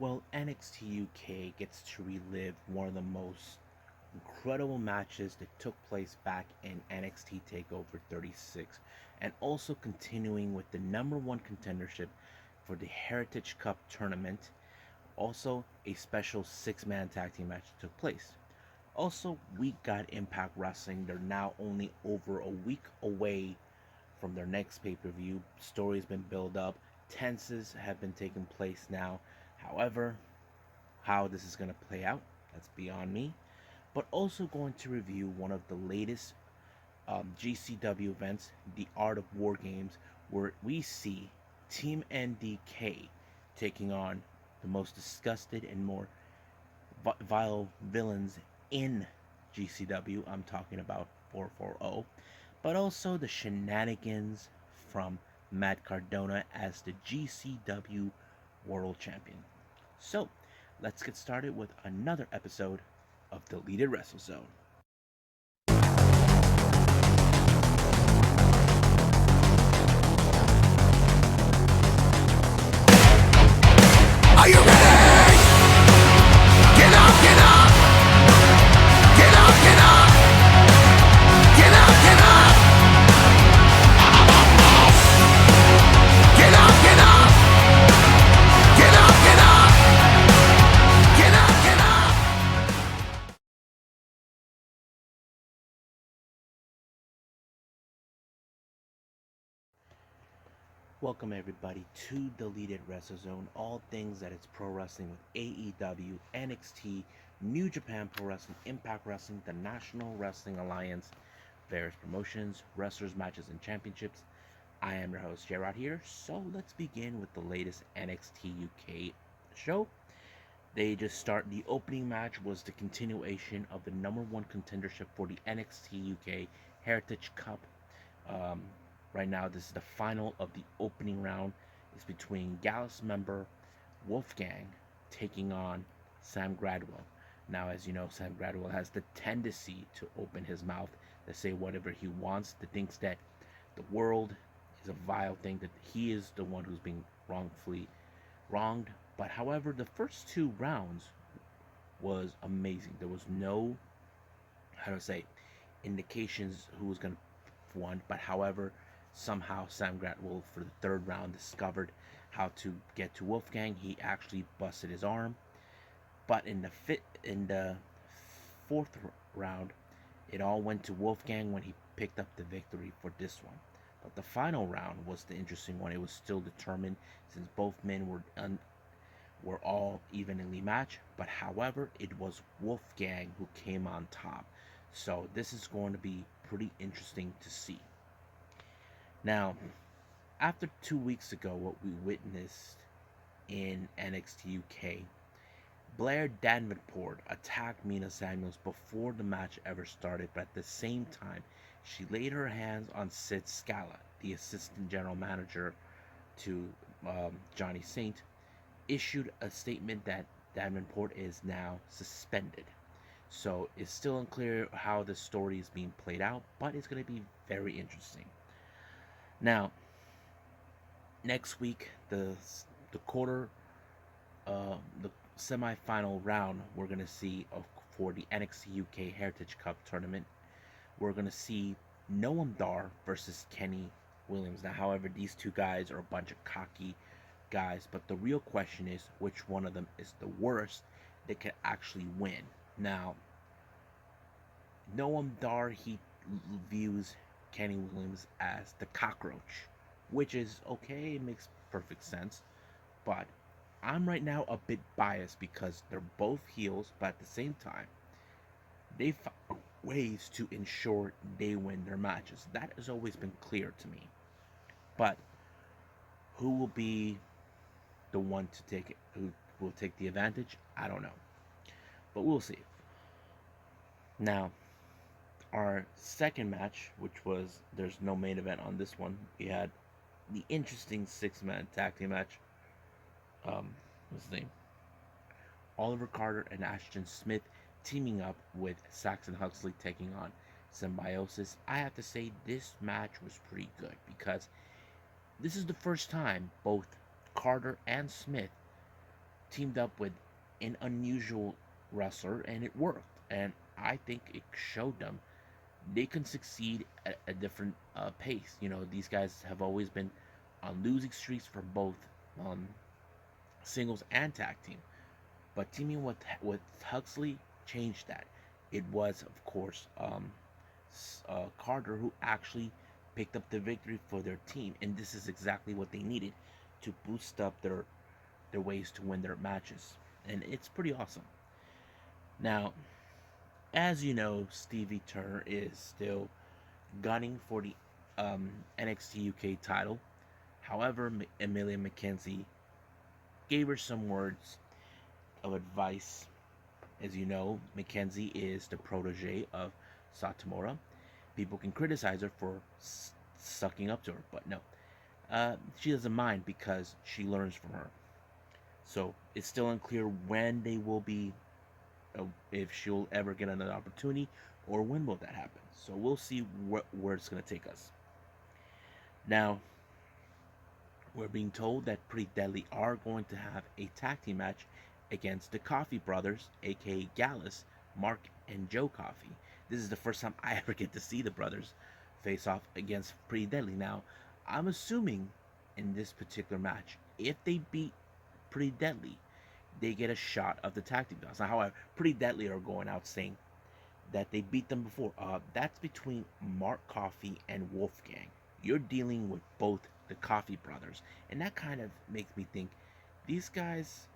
Well, NXT UK gets to relive one of the most incredible matches that took place back in NXT TakeOver 36, and also continuing with the number one contendership for the Heritage Cup tournament. Also, a special six-man tag team match took place. Also, we got Impact Wrestling. They're now only over a week away from their next pay-per-view. Story's been built up. Tenses have been taking place now. However, how this is going to play out, that's beyond me. But also going to review one of the latest GCW events, the Art of War Games, where we see Team NDK taking on the most disgusted and more vile villains in GCW. I'm talking about 440, but also the shenanigans from Matt Cardona as the GCW World Champion. So, let's get started with another episode of Deleted Wrestle Zone. Are you ready? Get up, get up! Get up, get up! Get up, get up! Get up, get up! Get up, get up! Get up, get up! Welcome everybody to Deleted Wrestle Zone, all things that is pro wrestling with AEW, NXT, New Japan Pro Wrestling, Impact Wrestling, the National Wrestling Alliance, various promotions, wrestlers, matches, and championships. I am your host, Gerard here, so let's begin with the latest NXT UK show. The opening match was the continuation of the number one contendership for the NXT UK Heritage Cup. Um, right now, this is the final of the opening round. It's between Gallus member Wolfgang taking on Sam Gradwell. Now, as you know, Sam Gradwell has the tendency to open his mouth to say whatever he wants, to thinks that the world is a vile thing, that he is the one who's being wrongfully wronged. But however, the first two rounds was amazing. There was no, how to say, indications who was going to win. But however, somehow Sam Gradwell for the third round discovered how to get to Wolfgang. He actually busted his arm. But in the fourth round, it all went to Wolfgang when he picked up the victory for this one. But the final round was the interesting one. It was still determined since both men were all evenly matched. But however, it was Wolfgang who came on top. So this is going to be pretty interesting to see. Now, after 2 weeks ago, what we witnessed in NXT UK, Blair Davenport attacked Mina Samuels before the match ever started, but at the same time, she laid her hands on Sid Scala, the assistant general manager to Johnny Saint, issued a statement that Davenport is now suspended. So it's still unclear how the story is being played out, but it's going to be very interesting. Now, next week, the quarter, the semi-final round, we're going to see for the NXT UK Heritage Cup tournament. We're going to see Noam Dar versus Kenny Williams. Now, however, these two guys are a bunch of cocky guys, but the real question is which one of them is the worst that can actually win. Now, Noam Dar, he views Kenny Williams as the cockroach, which is okay, it makes perfect sense, but I'm right now a bit biased because they're both heels, but at the same time, they found ways to ensure they win their matches. That has always been clear to me. But who will be the one to take it? Who will take the advantage? I don't know. But we'll see. Now, our second match, which was, there's no main event on this one. We had the interesting six-man tag team match. What's his name? Oliver Carter and Ashton Smith teaming up with Saxon Huxley taking on Symbiosis. I have to say this match was pretty good because this is the first time both Carter and Smith teamed up with an unusual wrestler, and it worked. And I think it showed them they can succeed at a different pace. You know, these guys have always been on losing streaks for both um, singles and tag team. But teaming with Huxley changed that. It was, of course, Carter who actually picked up the victory for their team, and this is exactly what they needed to boost up their ways to win their matches, and it's pretty awesome. Now, as you know, Stevie Turner is still gunning for the NXT UK title. However, Amelia McKenzie gave her some words of advice. As you know, McKenzie is the protege of Satomura. People can criticize her for sucking up to her, but no. She doesn't mind because she learns from her. So it's still unclear when they will be, if she'll ever get another opportunity, or when will that happen. So we'll see where it's going to take us. Now, we're being told that Pretty Deadly are going to have a tag team match against the Coffee Brothers, aka Gallus, Mark and Joe Coffey. This is the first time I ever get to see the brothers face off against Pretty Deadly. Now, I'm assuming in this particular match, if they beat Pretty Deadly, they get a shot of the tag team titles. Now, however, Pretty Deadly are going out saying that they beat them before. That's between Mark Coffey and Wolfgang. You're dealing with both the Coffey brothers, and that kind of makes me think these guys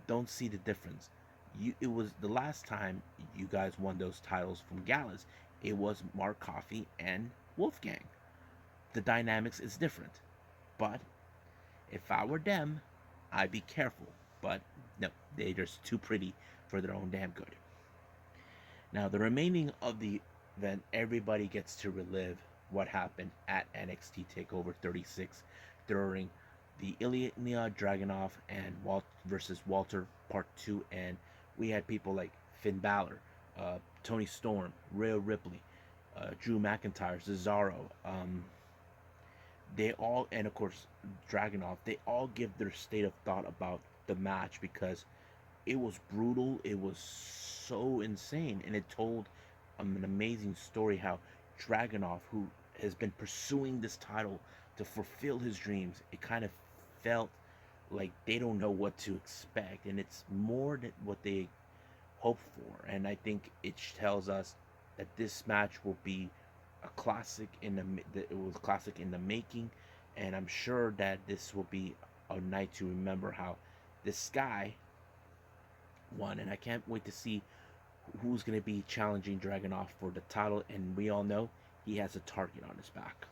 don't see the difference. It was the last time you guys won those titles from Gallus. It was Mark Coffey and Wolfgang. The dynamics is different, but if I were them, I'd be careful. But no, they're just too pretty for their own damn good. Now, the remaining of the event, everybody gets to relive what happened at NXT TakeOver 36 during the Ilja Dragunov and versus Walter Part 2, and we had people like Finn Balor, Tony Storm, Rhea Ripley, Drew McIntyre, Cesaro. They all, and of course Dragunov, they all give their state of thought about the match because it was brutal. It was so insane, and it told an amazing story how Dragunov, who has been pursuing this title to fulfill his dreams, it kind of felt like they don't know what to expect, and it's more than what they hope for. And I think it tells us that this match will be a classic it was a classic in the making, and I'm sure that this will be a night to remember how this guy won, and I can't wait to see who's going to be challenging Dragunov for the title, and we all know he has a target on his back.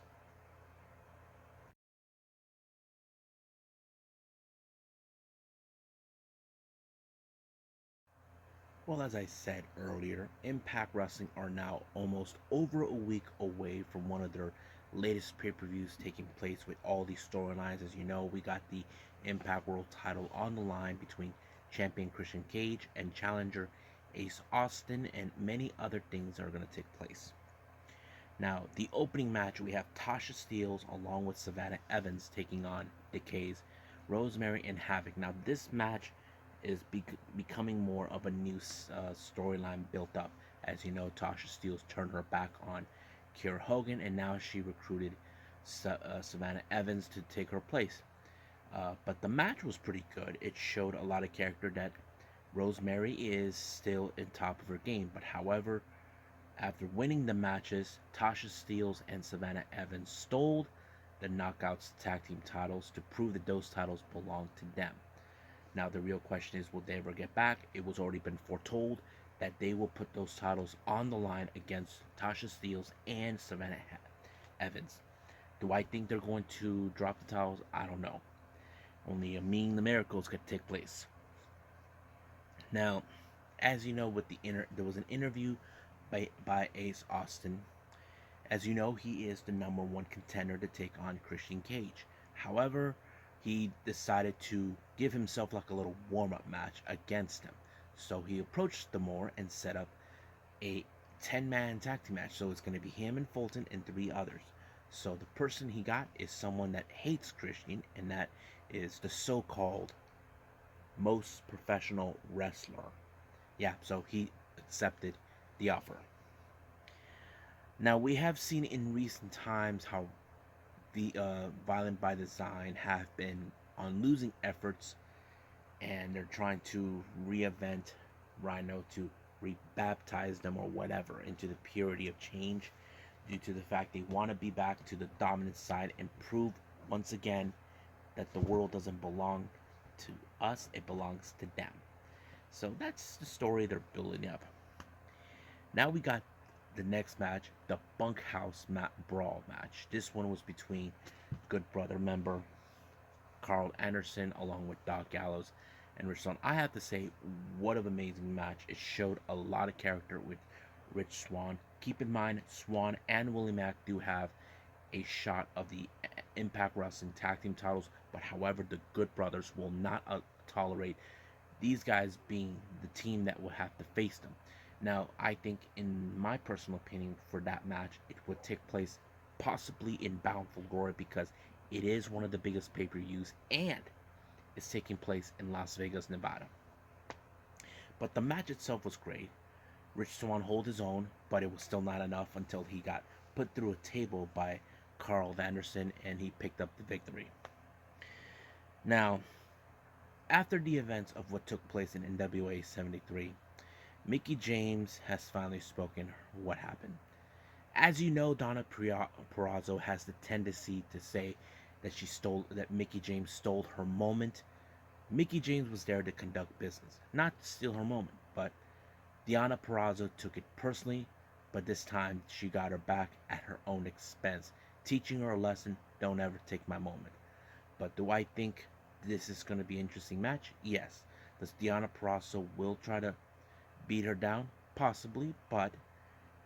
Well, as I said earlier, Impact Wrestling are now almost over a week away from one of their latest pay-per-views taking place with all these storylines. As you know, we got the Impact World title on the line between champion Christian Cage and challenger Ace Austin, and many other things are going to take place. Now, the opening match, we have Tasha Steelz along with Savannah Evans taking on Decay's Rosemary and Havoc. Now, this match is becoming more of a new storyline built up. As you know, Tasha Steelz turned her back on Kiera Hogan, and now she recruited Savannah Evans to take her place. But the match was pretty good. It showed a lot of character that Rosemary is still in top of her game. But however, after winning the matches, Tasha Steelz and Savannah Evans stole the Knockouts tag team titles to prove that those titles belong to them. Now the real question is, will they ever get back? It was already been foretold that they will put those titles on the line against Tasha Steelz and Savannah Evans. Do I think they're going to drop the titles? I don't know. Only a Mean the Miracles could take place. Now, as you know, with there was an interview by Ace Austin. As you know, he is the number one contender to take on Christian Cage. However, he decided to give himself like a little warm-up match against him. So he approached D'Amore and set up a 10-man tag team match. So it's going to be him and Fulton and 3 others. So the person he got is someone that hates Christian, and that is the so-called most professional wrestler. Yeah, so he accepted the offer. Now, we have seen in recent times how the Violent by Design have been on losing efforts, and they're trying to reinvent Rhino to rebaptize them or whatever into the purity of change, due to the fact they want to be back to the dominant side and prove once again that the world doesn't belong to us, it belongs to them. So that's the story they're building up. Now we got the next match, the Bunkhouse Brawl match. This one was between Good Brother member Carl Anderson along with Doc Gallows and Rich Swann. I have to say, what an amazing match. It showed a lot of character with Rich Swann. Keep in mind, Swann and Willie Mack do have a shot of the Impact Wrestling Tag Team titles, but however, the Good Brothers will not tolerate these guys being the team that will have to face them. Now, I think, in my personal opinion, for that match, it would take place possibly in Bound for Glory because it is one of the biggest pay per views and it's taking place in Las Vegas, Nevada. But the match itself was great. Rich Swann held his own, but it was still not enough until he got put through a table by Carl Anderson and he picked up the victory. Now, after the events of what took place in NWA 73, Mickie James has finally spoken what happened. As you know, Donna Purrazzo has the tendency to say that Mickie James stole her moment. Mickie James was there to conduct business, not to steal her moment, but Deonna Purrazzo took it personally, but this time she got her back at her own expense, teaching her a lesson: don't ever take my moment. But do I think this is going to be an interesting match? Yes. Does Deonna Purrazzo will try to beat her down? Possibly, but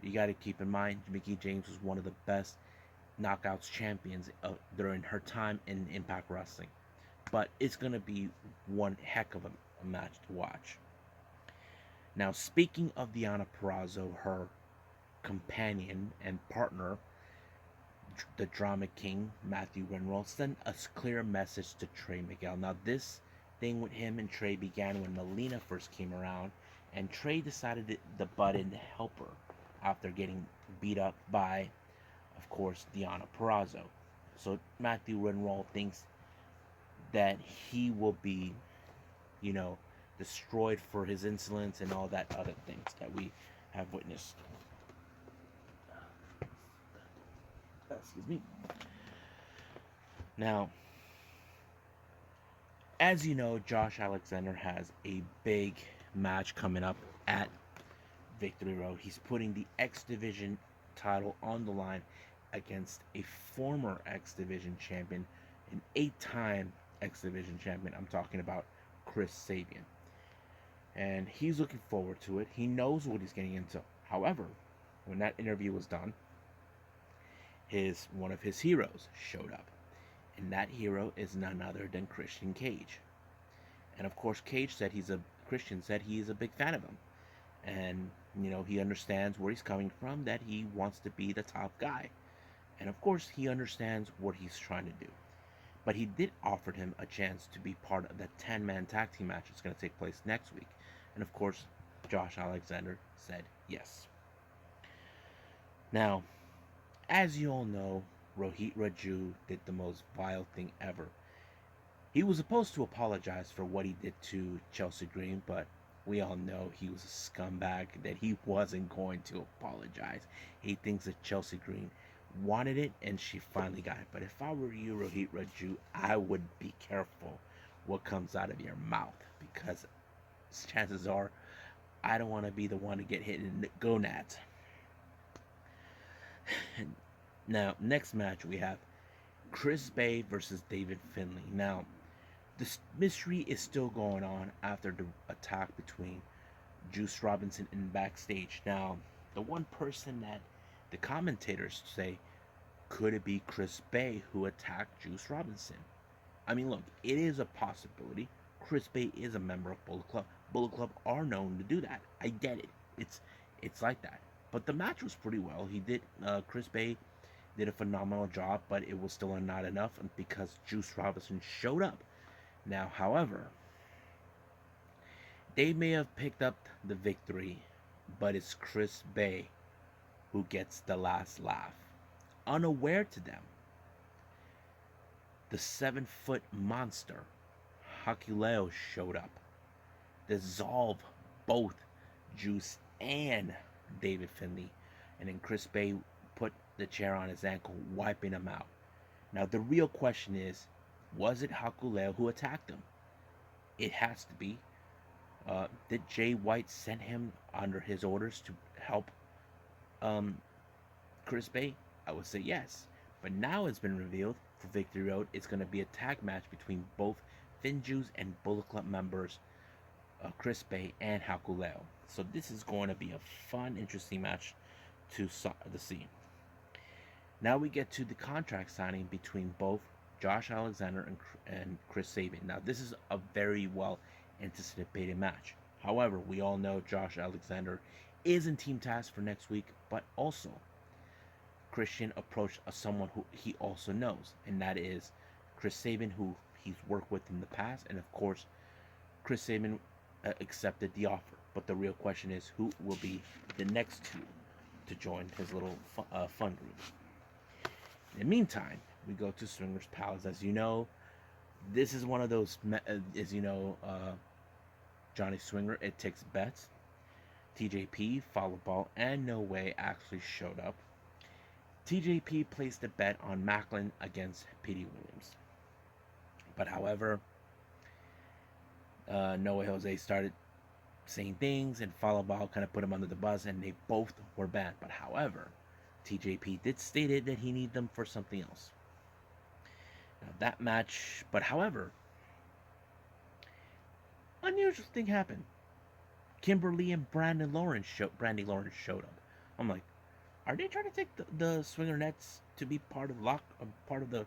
you got to keep in mind Mickie James was one of the best knockouts champions during her time in Impact Wrestling. But it's going to be one heck of a match to watch. Now, speaking of Deonna Purrazzo, her companion and partner, the Drama King, Matthew Renroll, sent a clear message to Trey Miguel. Now, this thing with him and Trey began when Melina first came around, and Trey decided to butt in to help her after getting beat up by, of course, Deonna Purrazzo. So Matthew Renroll thinks that he will be, you know, destroyed for his insolence and all that other things that we have witnessed. Excuse me. Now, as you know, Josh Alexander has a big match coming up at Victory Road. He's putting the X Division title on the line against a former X Division champion, an 8-time X Division champion. I'm talking about Chris Sabian. And he's looking forward to it. He knows what he's getting into. However, when that interview was done, one of his heroes showed up. And that hero is none other than Christian Cage. And of course, Christian said he is a big fan of him. And, he understands where he's coming from, that he wants to be the top guy. And of course, he understands what he's trying to do. But he did offer him a chance to be part of the 10-man tag team match that's going to take place next week. And of course, Josh Alexander said yes. Now, as you all know, Rohit Raju did the most vile thing ever. He was supposed to apologize for what he did to Chelsea Green, but we all know he was a scumbag, that he wasn't going to apologize. He thinks that Chelsea Green wanted it and she finally got it. But if I were you, Rohit Raju, I would be careful what comes out of your mouth, because chances are I don't want to be the one to get hit in the gonads. Now, next match we have Chris Bay versus David Finlay. Now, this mystery is still going on after the attack between Juice Robinson and backstage. Now, the one person that the commentators say, could it be Chris Bay who attacked Juice Robinson? I mean, look, it is a possibility. Chris Bay is a member of Bullet Club. Bullet Club are known to do that. I get it. It's like that. But the match was pretty well. Chris Bay did a phenomenal job, but it was still not enough because Juice Robinson showed up. Now, however, They may have picked up the victory, but it's Chris Bay who gets the last laugh. Unaware to them, the 7-foot monster, Hakuleo, showed up, dissolved both Juice and David Finlay, and then Chris Bay put the chair on his ankle, wiping him out. Now, the real question is, was it Hakuleo who attacked him? It has to be. Did Jay White send him under his orders to help Chris Bay? I would say yes. But now it's been revealed for Victory Road, it's going to be a tag match between both Finjuice and Bullet Club members, Chris Bay and Hakuleo. So this is going to be a fun, interesting match to see. Now we get to the contract signing between both Josh Alexander and Chris Sabin. Now this is a very well anticipated match. However, we all know Josh Alexander is in Team Task for next week, but also Christian approached someone who he also knows, and that is Chris Sabin, who he's worked with in the past, and of course, Chris Sabin accepted the offer. But the real question is, who will be the next two to join his little fun group? In the meantime, we go to Swingers Palace. As you know, this is one of those, Johnny Swinger, it takes bets. TJP, Follow Ball, and No Way actually showed up. TJP placed a bet on Macklin against Petey Williams. But however, No Way Jose started saying things, and Follow Ball kind of put him under the bus, and they both were banned. But however, TJP did state that he needed them for something else. Now that match, but however, unusual thing happened. Kimberly and Brandy Lawrence showed up. I'm like, are they trying to take the Swinger Nets to be part of the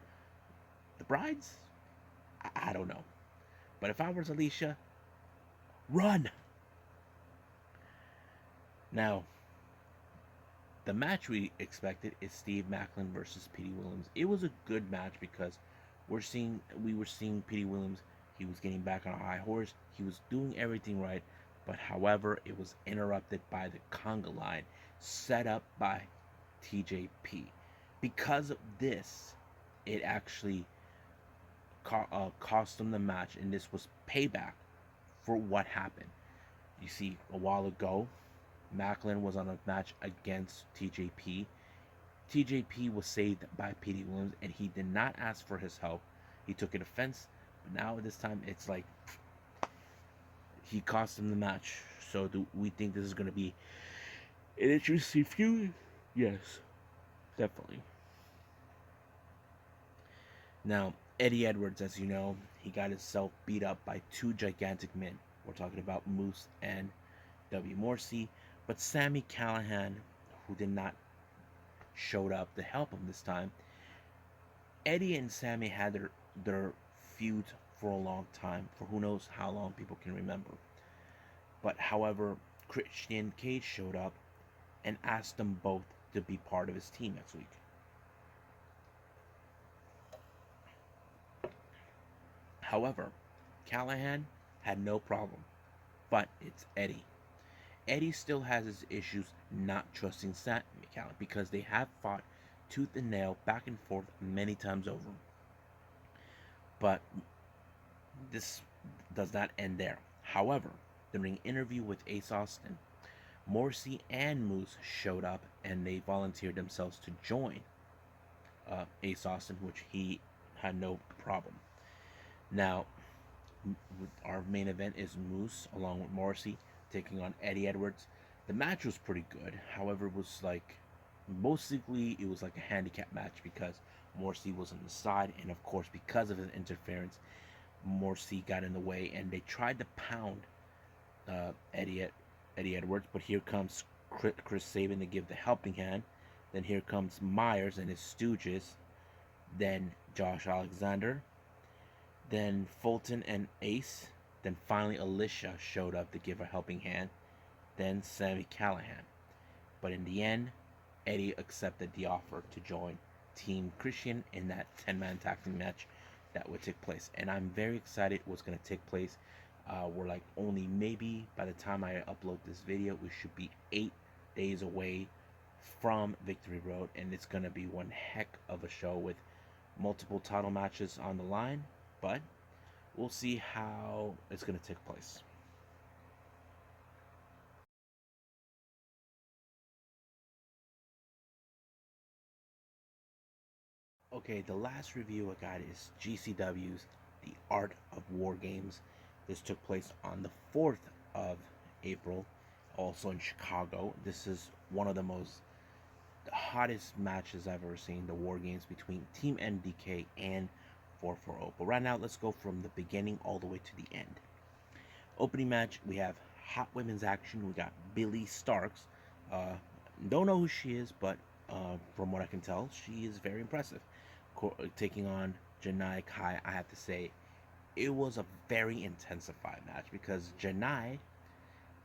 brides? I don't know. But if I was Alicia, run. Now, the match we expected is Steve Macklin versus Petey Williams. It was a good match because we were seeing Petey Williams. He was getting back on a high horse. He was doing everything right. But however, it was interrupted by the conga line set up by TJP. Because of this, it actually cost them the match, and this was payback for what happened. You see, a while ago, Macklin was on a match against TJP. TJP was saved by Petey Williams, and he did not ask for his help. He took an offense, but now this time it's like he cost him the match. So do we think this is going to be an interesting feud? Yes, definitely. Now, Eddie Edwards, as you know, he got himself beat up by two gigantic men. We're talking about Moose and W. Morrissey. But Sami Callihan, who did not show up to help him this time, Eddie and Sami had their feud for a long time, for who knows how long people can remember. But however, Christian Cage showed up and asked them both to be part of his team next week. However, Callahan had no problem, but it's Eddie. Eddie still has his issues not trusting Sami Callihan because they have fought tooth and nail back and forth many times over. But this does not end there. However, during an interview with Ace Austin, Morrissey and Moose showed up and they volunteered themselves to join Ace Austin, which he had no problem. Now, our main event is Moose along with Morrissey taking on Eddie Edwards. The match was pretty good. However, it was like a handicap match because Morrissey was on the side, and of course, because of his interference, Morrissey got in the way, and they tried to pound Eddie Edwards. But here comes Chris Sabin to give the helping hand. Then here comes Myers and his stooges. Then Josh Alexander. Then Fulton and Ace. Then finally Alicia showed up to give a helping hand. Then Sami Callihan. But in the end, Eddie accepted the offer to join Team Christian in that 10-man tag team match that would take place. And I'm very excited what's going to take place. We're like only maybe by the time I upload this video, we should be 8 days away from Victory Road, and it's gonna be one heck of a show with multiple title matches on the line. But we'll see how it's gonna take place. Okay, the last review I got is GCW's The Art of War Games. This took place on the 4th of April, also in Chicago. This is one of the most hottest matches I've ever seen, the War Games between Team MDK and 440. But right now, let's go from the beginning all the way to the end. Opening match, we have hot women's action. We got Billy Starks. Uh, don't know who she is, but from what I can tell, she is very impressive. Taking on Janai Kai, I have to say, it was a very intensified match because Janai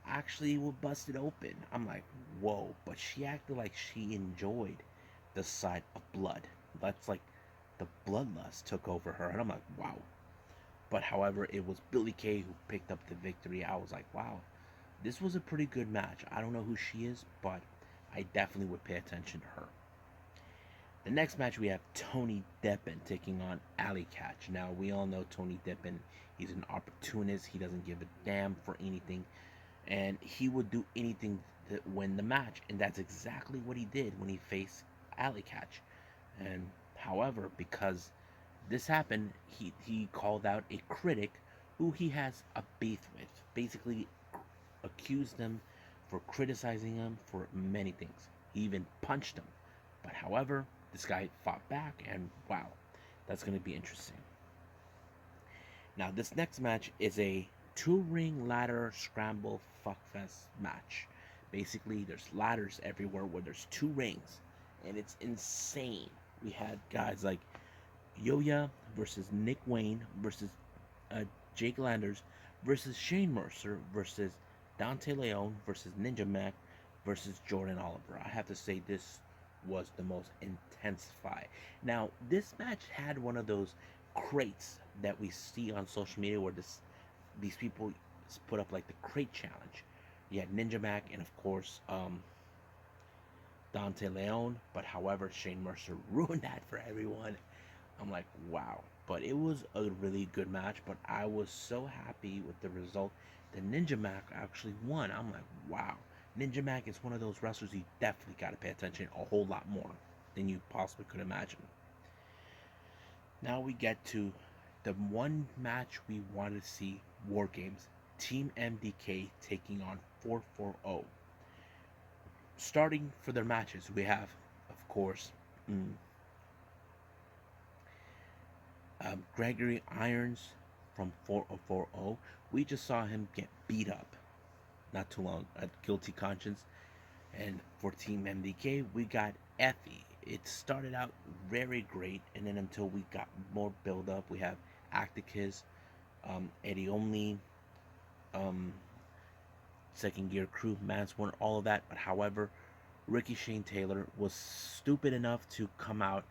actually was busted open. I'm like, whoa, but she acted like she enjoyed the sight of blood. That's like the bloodlust took over her, and I'm like, wow. But however, it was Billy Kay who picked up the victory. I was like, wow, this was a pretty good match. I don't know who she is, but I definitely would pay attention to her. The next match we have Tony Deppen taking on Ali Catch. Now we all know Tony Deppen. He's an opportunist. He doesn't give a damn for anything, and he would do anything to win the match. And that's exactly what he did when he faced Ali Catch. And however, because this happened, he called out a critic who he has a beef with. Basically, accused him for criticizing him for many things. He even punched him. But however, this guy fought back, and wow, that's going to be interesting. Now, this next match is a two-ring ladder scramble fuckfest match. Basically, there's ladders everywhere where there's two rings, and it's insane. We had guys like Yoya versus Nick Wayne versus Jake Landers versus Shane Mercer versus Dante Leon versus Ninja Mac versus Jordan Oliver. I have to say this was the most intensified. Now, this match had one of those crates that we see on social media where these people put up like the crate challenge. You had Ninja Mac and of course Dante Leon, but however Shane Mercer ruined that for everyone. I'm like, wow. But it was a really good match, but I was so happy with the result that Ninja Mac actually won. I'm like, wow. Ninja Mac is one of those wrestlers you definitely got to pay attention a whole lot more than you possibly could imagine. Now we get to the one match we wanted to see, War Games. Team MDK taking on 440. Starting for their matches, we have, of course, Gregory Irons from 440. We just saw him get beat up not too long at Guilty Conscience. And for Team MDK, we got Effie. It started out very great, and then until we got more build up, we have Acticus, Eddie Only, Second Gear Crew, Mansworn, all of that. But however, Ricky Shane Taylor was stupid enough to come out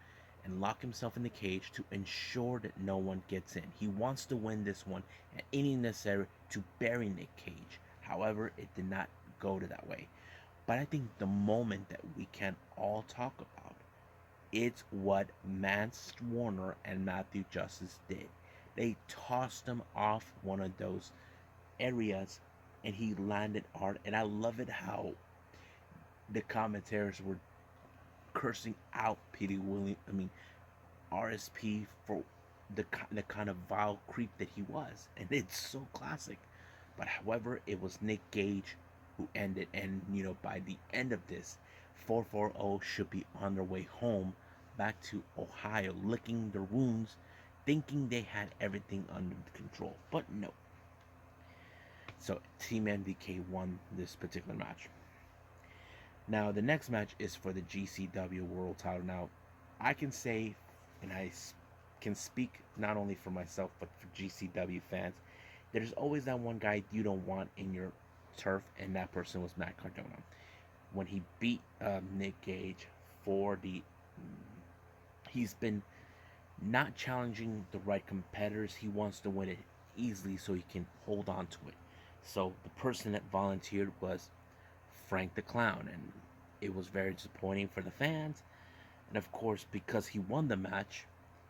and lock himself in the cage to ensure that no one gets in. He wants to win this one at any necessary to bury Nick Cage. However, it did not go to that way. But I think the moment that we can all talk about, it's what Mance Warner and Matthew Justice did. They tossed him off one of those areas and he landed hard. And I love it how the commentators were cursing out Petey Williams, RSP for the kind of vile creep that he was. And it's so classic. But however, it was Nick Gage who ended, and by the end of this, 440 should be on their way home back to Ohio, licking their wounds, thinking they had everything under control. But no. So Team MDK won this particular match. Now the next match is for the GCW World Title. Now I can say, and I can speak not only for myself but for GCW fans, there's always that one guy you don't want in your turf, and that person was Matt Cardona. When he beat Nick Gage for he's been not challenging the right competitors. He wants to win it easily so he can hold on to it. So the person that volunteered was Frank the Clown, and it was very disappointing for the fans. And of course, because he won the match,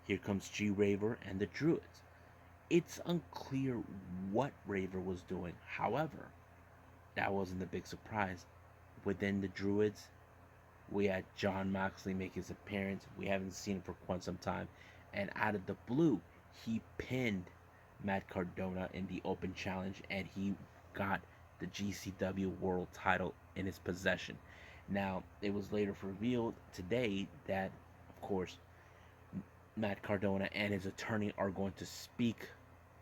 here comes G Raver and the Druids. It's unclear what Raver was doing. However, that wasn't the big surprise. Within the Druids, we had John Moxley make his appearance. We haven't seen him for quite some time. And out of the blue, he pinned Matt Cardona in the open challenge, and he got the GCW World title in his possession. Now, it was later revealed today that, of course, Matt Cardona and his attorney are going to speak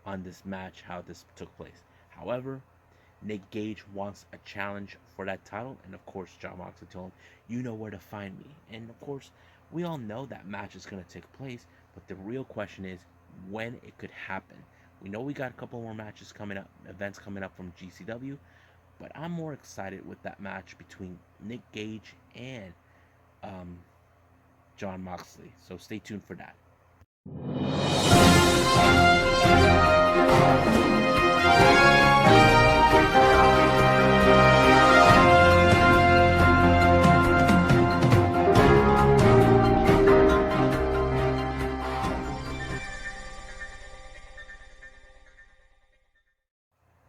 on this match, how this took place. However, Nick Gage wants a challenge for that title, and of course, John Moxley told him, "You know where to find me." And of course, we all know that match is going to take place, but the real question is when it could happen. We know we got a couple more matches coming up, events coming up from GCW, but I'm more excited with that match between Nick Gage and um, John Moxley. So stay tuned for that.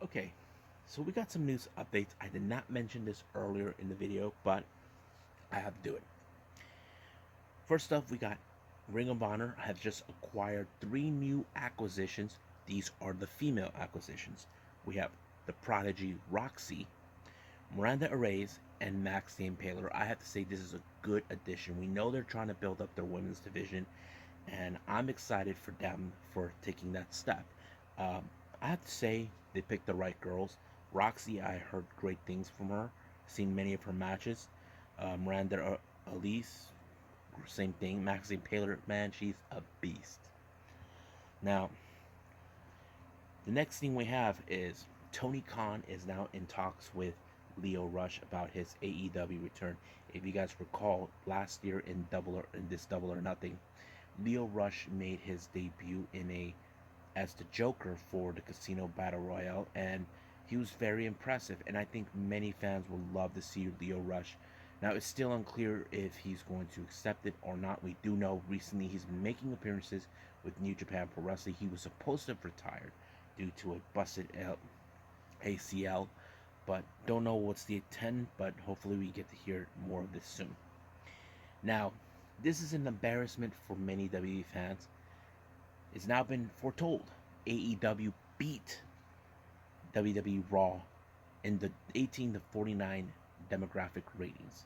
Okay, so we got some news updates. I did not mention this earlier in the video, but I have to do it. First up, we got Ring of Honor have just acquired 3 new acquisitions. These are the female acquisitions. We have the Prodigy Roxy, Miranda Arrays, and Max the Impaler. I have to say this is a good addition. We know they're trying to build up their women's division, and I'm excited for them for taking that step. Um, I have to say they picked the right girls. Roxy, I heard great things from her. Seen many of her matches. Miranda Elise, same thing. Maxine Paler, man, she's a beast. Now, the next thing we have is Tony Khan is now in talks with Lio Rush about his AEW return. If you guys recall, last year in this Double or Nothing, Lio Rush made his debut as the Joker for the Casino Battle Royale, and he was very impressive. And I think many fans will love to see Lio Rush. Now, it's still unclear if he's going to accept it or not. We do know recently he's been making appearances with New Japan Pro Wrestling. He was supposed to have retired due to a busted ACL, but don't know what's the intent, but hopefully we get to hear more of this soon. Now, this is an embarrassment for many WWE fans. It's now been foretold. AEW beat WWE Raw in the 18 to 49 demographic ratings.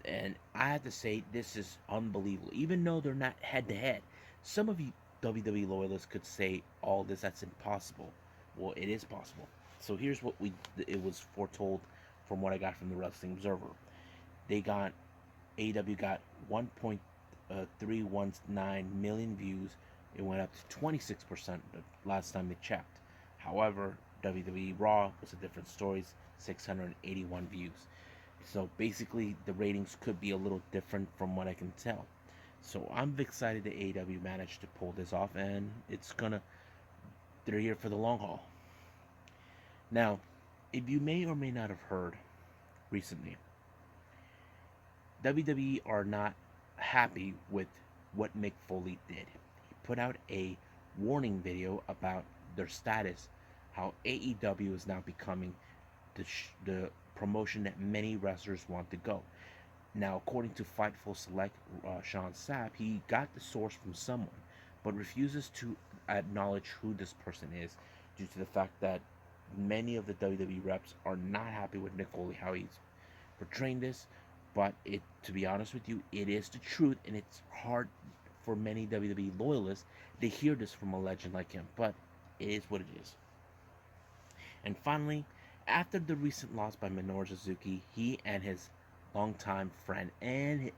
And I have to say, this is unbelievable. Even though they're not head to head, some of you WWE loyalists could say all this, that's impossible. Well, it is possible. So here's what it was foretold from what I got from the Wrestling Observer. AEW got 1.319 million views. It went up to 26% the last time they checked. However, WWE Raw was a different story, 681 views. So basically, the ratings could be a little different from what I can tell. So I'm excited that AEW managed to pull this off, and they're here for the long haul. Now, if you may or may not have heard recently, WWE are not happy with what Mick Foley did. He put out a warning video about their status, how AEW is now becoming the promotion that many wrestlers want to go. Now, according to Fightful Select, Sean Sapp, he got the source from someone, but refuses to acknowledge who this person is due to the fact that many of the WWE reps are not happy with Mick Foley, how he's portraying this. But to be honest with you, it is the truth, and it's hard for many WWE loyalists to hear this from a legend like him. But it is what it is. And finally, after the recent loss by Minoru Suzuki, he and his longtime friend and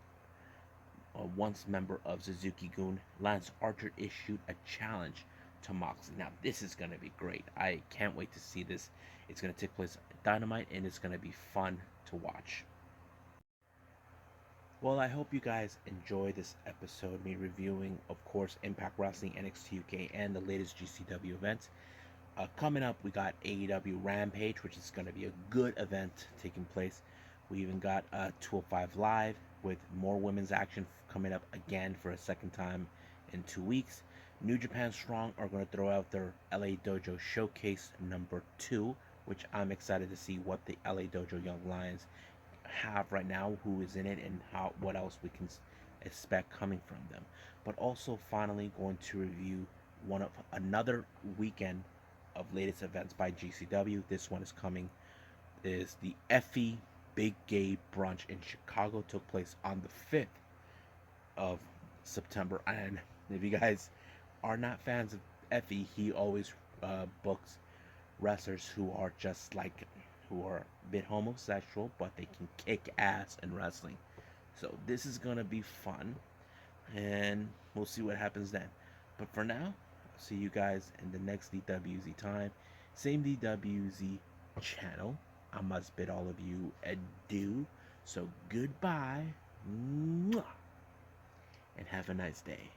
once member of Suzuki-gun, Lance Archer, issued a challenge to Moxley. Now, this is going to be great. I can't wait to see this. It's going to take place at Dynamite, and it's going to be fun to watch. Well, I hope you guys enjoy this episode, me reviewing, of course, Impact Wrestling, NXT UK, and the latest GCW events. Coming up, we got AEW Rampage, which is going to be a good event taking place. We even got 205 Live with more women's action coming up again for a second time in 2 weeks. New Japan Strong are going to throw out their LA Dojo Showcase number 2, which I'm excited to see what the LA Dojo Young Lions have right now, who is in it, and how what else we can expect coming from them. But also, finally, going to review one of another weekend of latest events by GCW. This one is coming is the Effie Big Gay Brunch in Chicago. Took place on the 5th of September. And if you guys are not fans of Effie, he always books wrestlers who are just like who are a bit homosexual, but they can kick ass in wrestling. So this is gonna be fun, and we'll see what happens then. But for now, I'll see you guys in the next DWZ time. Same DWZ channel. I must bid all of you adieu. So goodbye, and have a nice day.